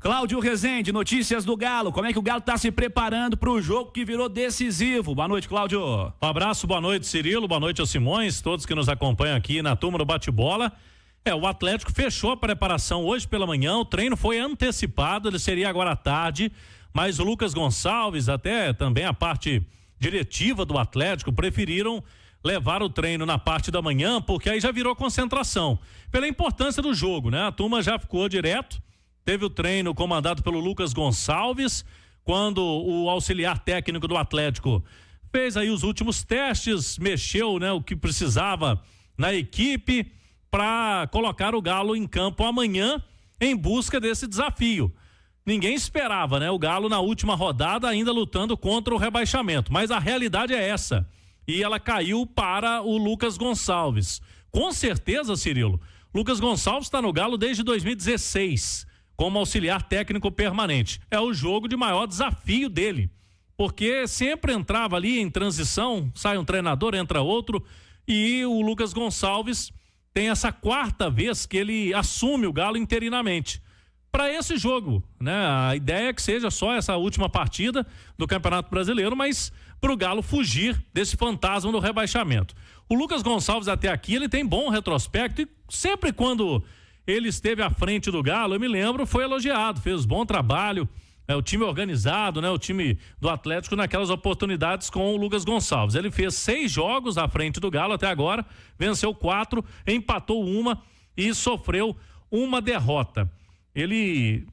Cláudio Rezende, notícias do Galo. Como é que o Galo está se preparando para o jogo que virou decisivo? Boa noite, Cláudio. Um abraço, boa noite, Cirilo, boa noite aos Simões, todos que nos acompanham aqui na turma do bate-bola. O Atlético fechou a preparação hoje pela manhã, o treino foi antecipado, ele seria agora à tarde, mas o Lucas Gonçalves, até também a parte diretiva do Atlético, preferiram levar o treino na parte da manhã, porque aí já virou concentração, pela importância do jogo, né? A turma já ficou direto, teve o treino comandado pelo Lucas Gonçalves, quando o auxiliar técnico do Atlético fez aí os últimos testes, mexeu, né, o que precisava na equipe para colocar o Galo em campo amanhã em busca desse desafio. Ninguém esperava, né? O Galo na última rodada ainda lutando contra o rebaixamento, mas a realidade é essa. E ela caiu para o Lucas Gonçalves. Com certeza, Cirilo, Lucas Gonçalves está no Galo desde 2016, como auxiliar técnico permanente. É o jogo de maior desafio dele, porque sempre entrava ali em transição, sai um treinador, entra outro, e o Lucas Gonçalves tem essa quarta vez que ele assume o Galo interinamente para esse jogo, né? A ideia é que seja só essa última partida do Campeonato Brasileiro, mas para o Galo fugir desse fantasma do rebaixamento. O Lucas Gonçalves até aqui, ele tem bom retrospecto e sempre quando ele esteve à frente do Galo, eu me lembro, foi elogiado, fez bom trabalho, o time organizado, né? O time do Atlético naquelas oportunidades com o Lucas Gonçalves. Ele fez 6 jogos à frente do Galo até agora, venceu 4, empatou 1 e sofreu 1 derrota. Ele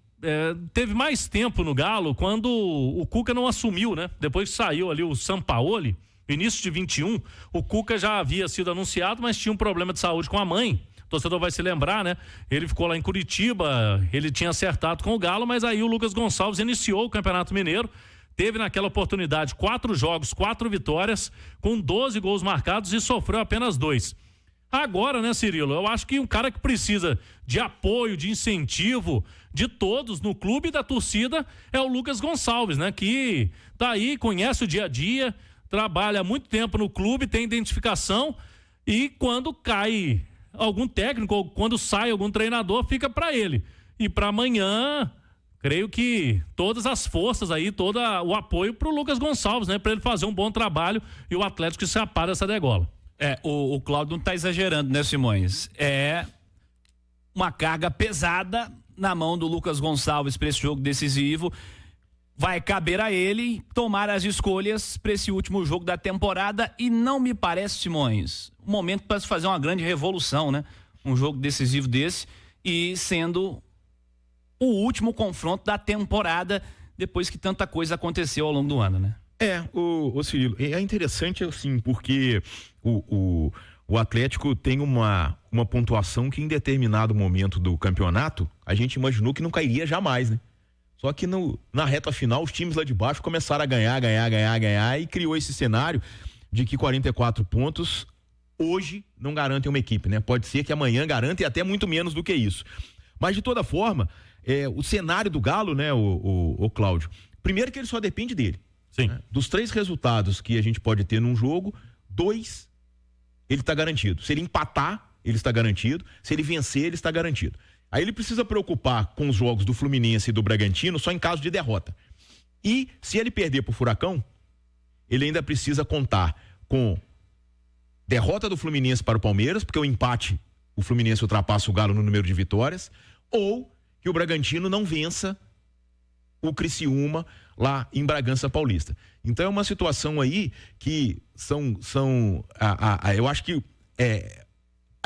teve mais tempo no Galo quando o Cuca não assumiu, né? Depois que saiu ali o Sampaoli, início de 21, o Cuca já havia sido anunciado, mas tinha um problema de saúde com a mãe. O torcedor vai se lembrar, né? Ele ficou lá em Curitiba, ele tinha acertado com o Galo, mas aí o Lucas Gonçalves iniciou o Campeonato Mineiro, teve naquela oportunidade 4 jogos, 4 vitórias, com 12 gols marcados e sofreu apenas 2. Agora, né, Cirilo, eu acho que um cara que precisa de apoio, de incentivo de todos no clube e da torcida é o Lucas Gonçalves, né? Que tá aí, conhece o dia a dia, trabalha há muito tempo no clube, tem identificação e quando cai algum técnico ou quando sai algum treinador, fica para ele. E para amanhã, creio que todas as forças aí, todo o apoio pro Lucas Gonçalves, né? Para ele fazer um bom trabalho e o Atlético se apar dessa degola. O Cláudio não tá exagerando, né, Simões? É uma carga pesada na mão do Lucas Gonçalves para esse jogo decisivo. Vai caber a ele tomar as escolhas para esse último jogo da temporada e não me parece, Simões, um momento para se fazer uma grande revolução, né? Um jogo decisivo desse e sendo o último confronto da temporada depois que tanta coisa aconteceu ao longo do ano, né? O Cirilo, é interessante assim, porque o Atlético tem uma pontuação que em determinado momento do campeonato a gente imaginou que não cairia jamais, né? Só que na reta final os times lá de baixo começaram a ganhar e criou esse cenário de que 44 pontos hoje não garantem uma equipe, né? Pode ser que amanhã garanta e até muito menos do que isso. Mas de toda forma, o cenário do Galo, né, o Cláudio, primeiro que ele só depende dele. Sim. Né? Dos 3 resultados que a gente pode ter num jogo, 2 ele está garantido. Se ele empatar, ele está garantido. Se ele vencer, ele está garantido. Aí ele precisa preocupar com os jogos do Fluminense e do Bragantino só em caso de derrota. E se ele perder pro Furacão, ele ainda precisa contar com derrota do Fluminense para o Palmeiras, porque o empate, o Fluminense ultrapassa o Galo no número de vitórias, ou que o Bragantino não vença o Criciúma lá em Bragança Paulista. Então é uma situação aí que eu acho que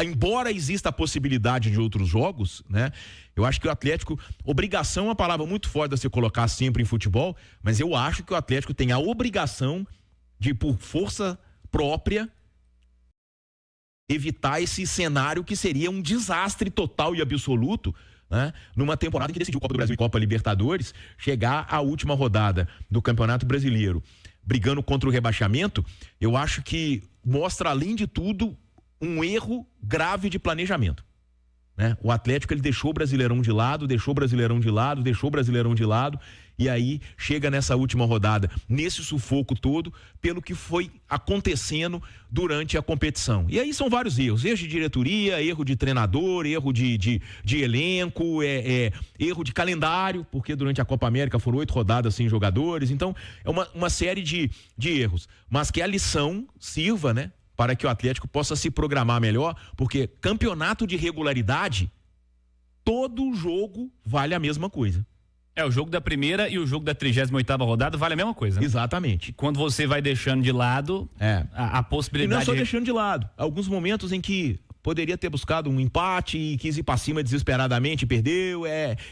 embora exista a possibilidade de outros jogos, né? Eu acho que o Atlético, obrigação é uma palavra muito forte a se colocar sempre em futebol, mas eu acho que o Atlético tem a obrigação de, por força própria, evitar esse cenário que seria um desastre total e absoluto, né? Numa temporada que decidiu Copa do Brasil e Copa Libertadores, chegar à última rodada do Campeonato Brasileiro brigando contra o rebaixamento, eu acho que mostra, além de tudo, um erro grave de planejamento, né? O Atlético, ele deixou o Brasileirão de lado, e aí chega nessa última rodada, nesse sufoco todo, pelo que foi acontecendo durante a competição. E aí são vários erros de diretoria, erro de treinador, erro de elenco, erro de calendário, porque durante a Copa América foram 8 rodadas sem jogadores, então é uma série de erros, mas que a lição sirva, né, para que o Atlético possa se programar melhor, porque campeonato de regularidade, todo jogo vale a mesma coisa. O jogo da primeira e o jogo da 38ª rodada vale a mesma coisa, né? Exatamente. Quando você vai deixando de lado a possibilidade... E não só deixando de lado. Alguns momentos em que poderia ter buscado um empate e quis ir para cima desesperadamente e perdeu.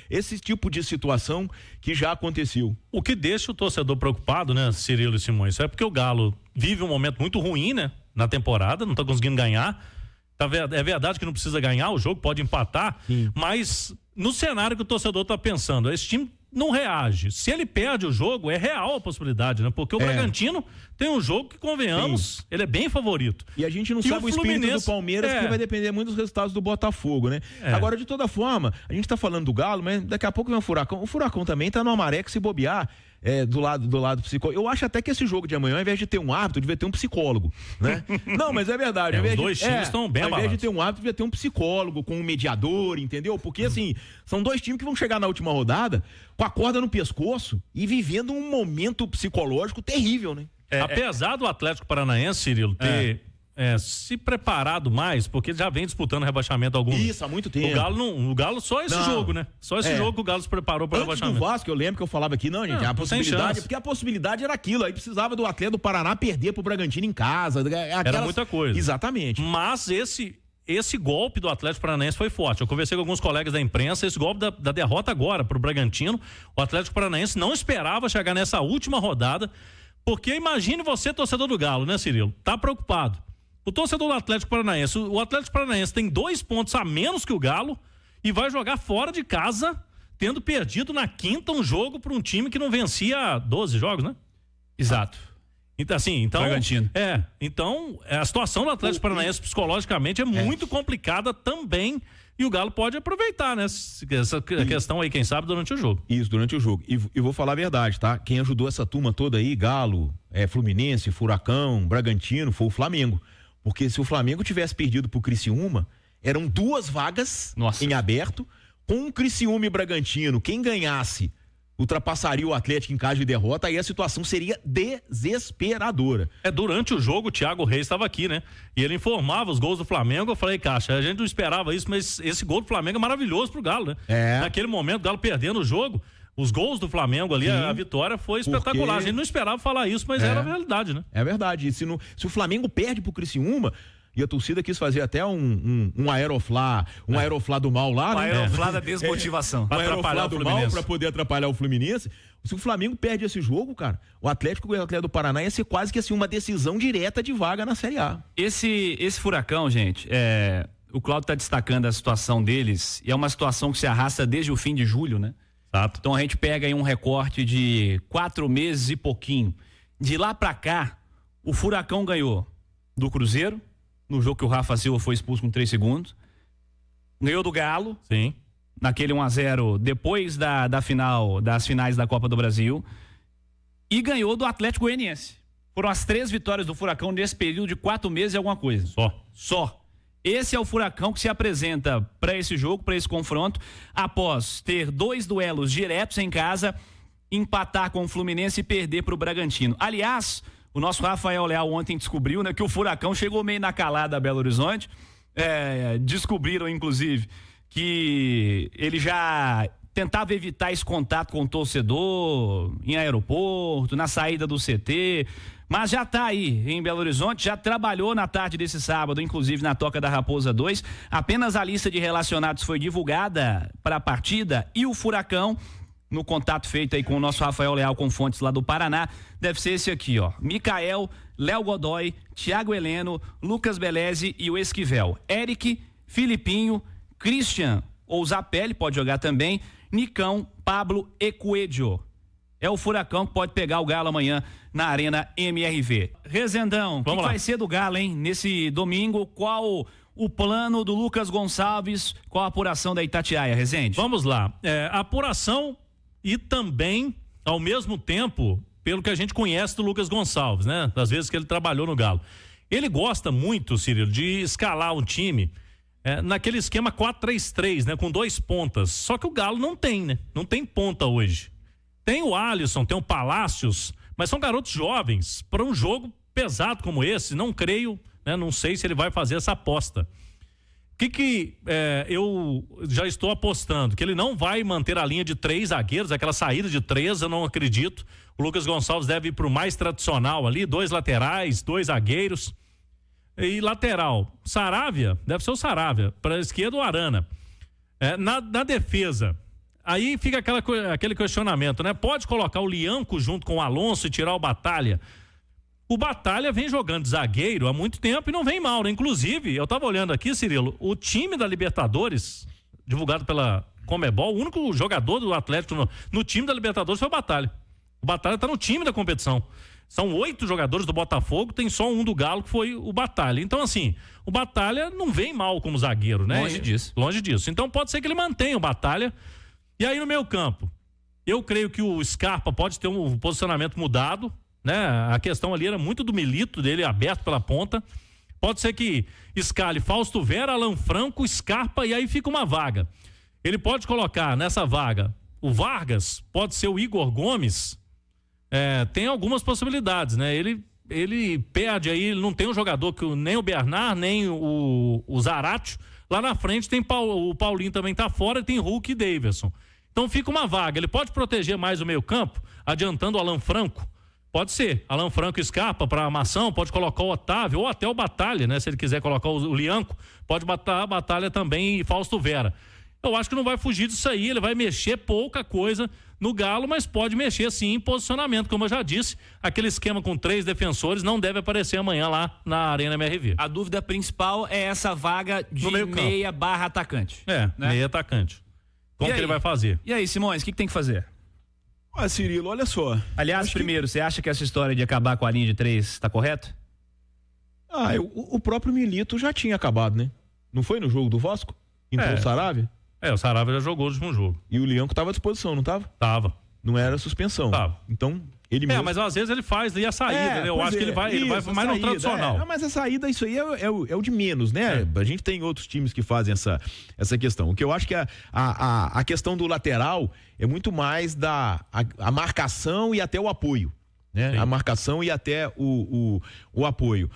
Esse tipo de situação que já aconteceu. O que deixa o torcedor preocupado, né, Cirilo e Simões? É porque o Galo vive um momento muito ruim, né, na temporada, não tá conseguindo ganhar. É verdade que não precisa ganhar o jogo, pode empatar, mas no cenário que o torcedor tá pensando, esse time não reage. Se ele perde o jogo, é real a possibilidade, né? Porque o Bragantino tem um jogo que, convenhamos, ele é bem favorito. E a gente não sabe o espírito do Palmeiras, que vai depender muito dos resultados do Botafogo, né? Agora, de toda forma, a gente tá falando do Galo, mas daqui a pouco vem o Furacão. O Furacão também tá numa maré que, se bobear, do lado psicólogo. Eu acho até que esse jogo de amanhã, ao invés de ter um árbitro, devia ter um psicólogo, né? Não, mas é verdade. Os dois times estão bem abalados. Ao invés de ter um árbitro, devia ter um psicólogo com um mediador, entendeu? Porque, assim, são dois times que vão chegar na última rodada com a corda no pescoço e vivendo um momento psicológico terrível, né? Apesar do Atlético Paranaense, Cirilo, ter se preparado mais, porque já vem disputando rebaixamento algum. Isso, há muito tempo. O Galo só esse jogo, né? Só esse jogo que o Galo se preparou para o rebaixamento. Do Vasco, eu lembro que eu falava aqui, não, gente, a possibilidade, porque a possibilidade era aquilo, aí precisava do Atlético do Paraná perder pro Bragantino em casa. Era muita coisa. Exatamente. Mas esse golpe do Atlético Paranaense foi forte. Eu conversei com alguns colegas da imprensa, esse golpe da derrota agora pro Bragantino, o Atlético Paranaense não esperava chegar nessa última rodada, porque imagine você, torcedor do Galo, né, Cirilo? Tá preocupado. O torcedor do Atlético Paranaense, o Atlético Paranaense tem 2 pontos a menos que o Galo e vai jogar fora de casa, tendo perdido na quinta um jogo para um time que não vencia 12 jogos, né? Exato. Então, assim, Bragantino. Então, a situação do Atlético Paranaense psicologicamente é muito complicada também, e o Galo pode aproveitar, né? Essa questão aí, quem sabe, durante o jogo. Isso, durante o jogo. E vou falar a verdade, tá? Quem ajudou essa turma toda aí, Galo, Fluminense, Furacão, Bragantino, foi o Flamengo. Porque se o Flamengo tivesse perdido pro Criciúma, eram 2 vagas em aberto, com o Criciúma e Bragantino, quem ganhasse ultrapassaria o Atlético em caso de derrota, aí a situação seria desesperadora. Durante o jogo, o Thiago Reis estava aqui, né? E ele informava os gols do Flamengo. Eu falei, Caixa, a gente não esperava isso, mas esse gol do Flamengo é maravilhoso pro Galo, né? Naquele momento, o Galo perdendo o jogo, os gols do Flamengo ali, a vitória foi espetacular. A gente não esperava falar isso, mas era a realidade, né? É verdade. Se o Flamengo perde pro Criciúma, e a torcida quis fazer até um aeroflá, aeroflá do mal lá, né? Aeroflá da desmotivação. Pra atrapalhar do mal, pra poder atrapalhar o Fluminense. Se o Flamengo perde esse jogo, cara, o Atlético e o Atlético do Paraná ia ser quase que assim uma decisão direta de vaga na Série A. Esse Furacão, gente, o Cláudio tá destacando a situação deles, e é uma situação que se arrasta desde o fim de julho, né? Exato. Então a gente pega aí um recorte de 4 meses e pouquinho. De lá pra cá, o Furacão ganhou do Cruzeiro, no jogo que o Rafa Silva foi expulso com 3 segundos. Ganhou do Galo. Sim. Naquele 1-0 depois das finais da Copa do Brasil. E ganhou do Atlético Goianiense. Foram as 3 vitórias do Furacão nesse período de 4 meses e alguma coisa. Só. Esse é o Furacão que se apresenta para esse jogo, para esse confronto, após ter 2 duelos diretos em casa, empatar com o Fluminense e perder para o Bragantino. Aliás, o nosso Rafael Leal ontem descobriu, né, que o Furacão chegou meio na calada a Belo Horizonte. Descobriram, inclusive, que ele já tentava evitar esse contato com o torcedor em aeroporto, na saída do CT, mas já está aí em Belo Horizonte, já trabalhou na tarde desse sábado, inclusive na Toca da Raposa 2. Apenas a lista de relacionados foi divulgada para a partida e o Furacão, no contato feito aí com o nosso Rafael Leal com fontes lá do Paraná, deve ser esse aqui, ó: Micael, Léo Godoy, Thiago Heleno, Lucas Beleze e o Esquivel. Eric, Filipinho, Christian ou Zapelli, pode jogar também, Nicão, Pablo e Coelho. É o Furacão que pode pegar o Galo amanhã na Arena MRV. Rezendão, o que vai ser do Galo, hein? Nesse domingo, qual o plano do Lucas Gonçalves, qual a apuração da Itatiaia, Rezende? Vamos lá, a apuração e também ao mesmo tempo, pelo que a gente conhece do Lucas Gonçalves, né? Das vezes que ele trabalhou no Galo. Ele gosta muito, Cirilo, de escalar um time naquele esquema 4-3-3, né? Com 2 pontas. Só que o Galo não tem, né? Não tem ponta hoje. Tem o Alisson, tem o Palácios, mas são garotos jovens. Para um jogo pesado como esse, não creio, né? Não sei se ele vai fazer essa aposta. O que eu já estou apostando? Que ele não vai manter a linha de 3 zagueiros, aquela saída de 3, eu não acredito. O Lucas Gonçalves deve ir para o mais tradicional ali, 2 laterais, 2 zagueiros. E lateral, Saravia, deve ser o Saravia, para a esquerda o Arana. Na defesa, aí fica aquele questionamento, né? Pode colocar o Lianco junto com o Alonso e tirar o Batalha? O Batalha vem jogando de zagueiro há muito tempo e não vem mal, né? Inclusive, eu tava olhando aqui, Cirilo, o time da Libertadores, divulgado pela Conmebol, o único jogador do Atlético no time da Libertadores foi o Batalha. O Batalha tá no time da competição. São 8 jogadores do Botafogo, tem só um do Galo que foi o Batalha. Então, assim, o Batalha não vem mal como zagueiro, né? Longe disso. Longe disso. Então, pode ser que ele mantenha o Batalha. E aí, no meio campo, eu creio que o Scarpa pode ter um posicionamento mudado, né? A questão ali era muito do Milito, dele aberto pela ponta. Pode ser que escale Fausto Vera, Alan Franco, Scarpa e aí fica uma vaga. Ele pode colocar nessa vaga o Vargas, pode ser o Igor Gomes. Tem algumas possibilidades, né? Ele perde aí, ele não tem um jogador que nem o Bernard, nem o Zaratio. Lá na frente tem o Paulinho também tá fora, e tem Hulk e Davidson. Então fica uma vaga. Ele pode proteger mais o meio campo, adiantando o Alan Franco. Pode ser, Alan Franco escapa para a Armação, pode colocar o Otávio ou até o Batalha, né? Se ele quiser colocar o Lianco, pode botar a Batalha também e Fausto Vera. Eu acho que não vai fugir disso aí, ele vai mexer pouca coisa no Galo, mas pode mexer sim em posicionamento, como eu já disse, aquele esquema com 3 defensores não deve aparecer amanhã lá na Arena MRV. A dúvida principal é essa vaga de meia barra atacante. Né? Meia atacante. Como que ele vai fazer? E aí, Simões, o que tem que fazer? Cirilo, olha só. Aliás, primeiro, você acha que essa história de acabar com a linha de 3 está correto? O próprio Milito já tinha acabado, né? Não foi no jogo do Vasco? Entrou o Saravia? O Saravia já jogou no último jogo. E o Lianco estava à disposição, não estava? Tava. Não era suspensão. Tava. Então, ele mesmo... mas às vezes ele faz ali a saída, né? Eu acho que ele vai mais no tradicional. Mas a saída, isso aí é o de menos, né? A gente tem outros times que fazem essa questão. O que eu acho que a questão do lateral é muito mais a marcação e até o apoio, né? Sim. A marcação e até o apoio.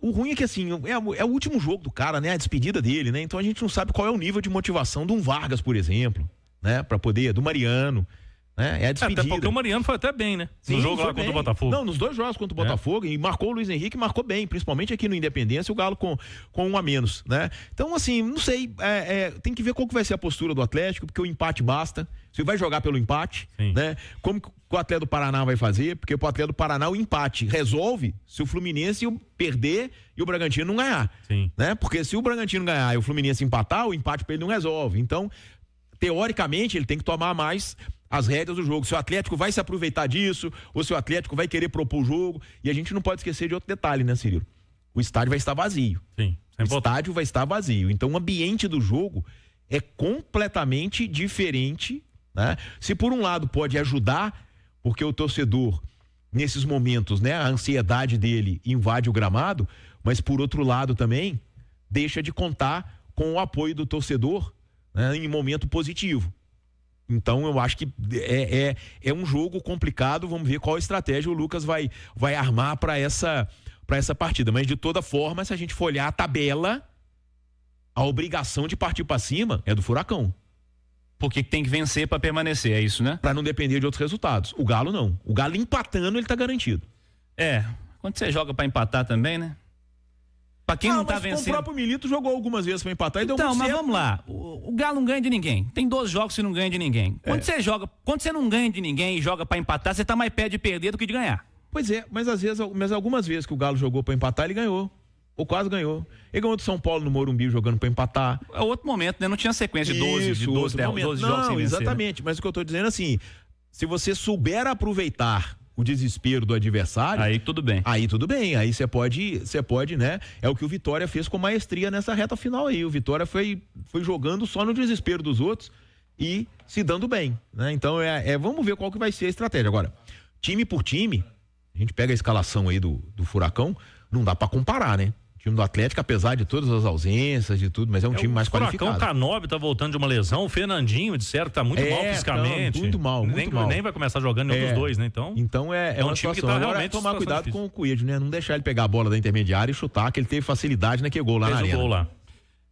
O ruim é que, assim, é o último jogo do cara, né? A despedida dele, né? Então a gente não sabe qual é o nível de motivação de um Vargas, por exemplo, né? do Mariano, né? É a despedida. Até porque o Mariano foi até bem, né? Sim, no jogo lá contra o Botafogo. Não, nos 2 jogos contra o Botafogo, e marcou o Luiz Henrique, marcou bem, principalmente aqui no Independência, o Galo com 1 a menos, né? Então, assim, não sei, tem que ver qual que vai ser a postura do Atlético, porque o empate basta. Você vai jogar pelo empate, sim, né? Como que o Atlético do Paraná vai fazer? Porque pro Atlético do Paraná o empate resolve se o Fluminense perder e o Bragantino não ganhar, sim, né? Porque se o Bragantino ganhar e o Fluminense empatar, o empate pra ele não resolve. Então, teoricamente, ele tem que tomar mais as rédeas do jogo. Se o Atlético vai se aproveitar disso, ou se o Atlético vai querer propor o jogo. E a gente não pode esquecer de outro detalhe, né, Cirilo? O estádio vai estar vazio. Sim. O estádio vai estar vazio. Então, o ambiente do jogo é completamente diferente, né? Se por um lado pode ajudar, porque o torcedor, nesses momentos, né, a ansiedade dele invade o gramado, mas por outro lado também deixa de contar com o apoio do torcedor, né, em momento positivo. Então eu acho que é um jogo complicado. Vamos ver qual estratégia o Lucas vai armar para essa partida. Mas de toda forma, se a gente for olhar a tabela, a obrigação de partir para cima é do Furacão. Porque tem que vencer para permanecer, é isso, né? Para não depender de outros resultados. O Galo não. O Galo empatando, ele tá garantido. Quando você joga para empatar também, né? Pra quem não tá vencendo. O próprio Milito jogou algumas vezes para empatar e deu muito certo. Então, mas vamos lá. O Galo não ganha de ninguém. Tem 12 jogos que não ganha de ninguém. Quando você não ganha de ninguém e joga para empatar, você tá mais perto de perder do que de ganhar. Pois é, mas algumas vezes que o Galo jogou para empatar, ele ganhou. Ou quase ganhou. Ele ganhou do São Paulo no Morumbi jogando para empatar. É outro momento, né? Não tinha sequência de 12 jogos sem vencer. Não, exatamente. Mas o que eu tô dizendo assim, se você souber aproveitar o desespero do adversário... Aí tudo bem. Aí você pode, né? É o que o Vitória fez com maestria nessa reta final aí. O Vitória foi jogando só no desespero dos outros e se dando bem, né? Então vamos ver qual que vai ser a estratégia. Agora, time por time, a gente pega a escalação aí do Furacão, não dá pra comparar, né? O time do Atlético, apesar de todas as ausências de tudo, mas é um time mais qualificado. O Furacão, Canobi tá voltando de uma lesão, o Fernandinho, disseram que tá muito mal fisicamente. Muito mal. Nem vai começar jogando nenhum dos dois, né? Então é um uma time situação. que tá Agora realmente tomar cuidado difícil. com o Coelho, né? Não deixar ele pegar a bola da intermediária e chutar, que ele teve facilidade naquele gol lá na arena. Gol lá.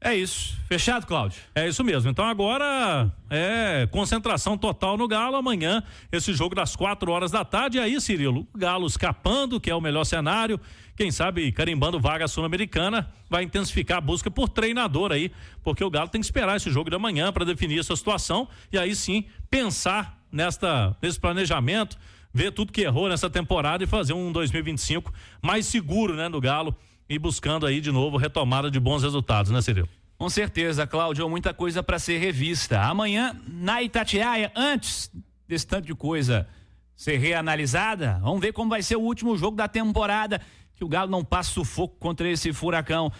É isso. Fechado, Cláudio? É isso mesmo. Então agora é concentração total no Galo. Amanhã, esse jogo das 4 horas da tarde. E aí, Cirilo, o Galo escapando, que é o melhor cenário. Quem sabe carimbando vaga sul-americana, vai intensificar a busca por treinador aí, porque o Galo tem que esperar esse jogo da manhã para definir essa situação e aí sim pensar nesse planejamento, ver tudo que errou nessa temporada e fazer um 2025 mais seguro, né, no Galo. E buscando aí de novo retomada de bons resultados, né, Cirilo? Com certeza, Cláudio, muita coisa para ser revista. Amanhã, na Itatiaia, antes desse tanto de coisa ser reanalisada, vamos ver como vai ser o último jogo da temporada, que o Galo não passa sufoco contra esse Furacão.